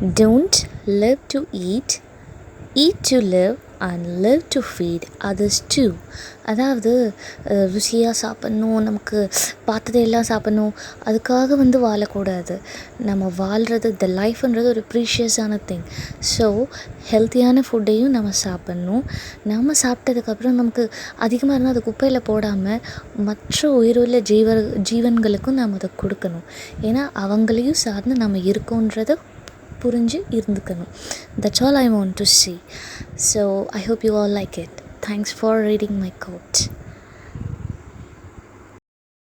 Don't live to eat, eat to live and live to feed others too. அதாவது ருசியாக சாப்பிட்ணும், நமக்கு பார்த்ததையெல்லாம் சாப்பிட்ணும், அதுக்காக வாழக்கூடாது. நம்ம வாழ்கிறது லைஃப்ன்றது ஒரு ப்ரீஷியஸான திங். ஸோ ஹெல்த்தியான ஃபுட்டையும் நம்ம சாப்பிட்ணும். நம்ம சாப்பிட்டதுக்கப்புறம் நமக்கு அதிகமாக இருந்தால் அதை குப்பையில் போடாமல் மற்ற உயிருள்ள ஜீவன்களுக்கும் நம்ம அதை கொடுக்கணும். ஏன்னா அவங்களையும் சார்ந்து நம்ம இருக்கோன்றதை புரிஞ்சு இருந்துக்கணும். That's all I want to say. So I hope you all like it. Thanks for reading my quote.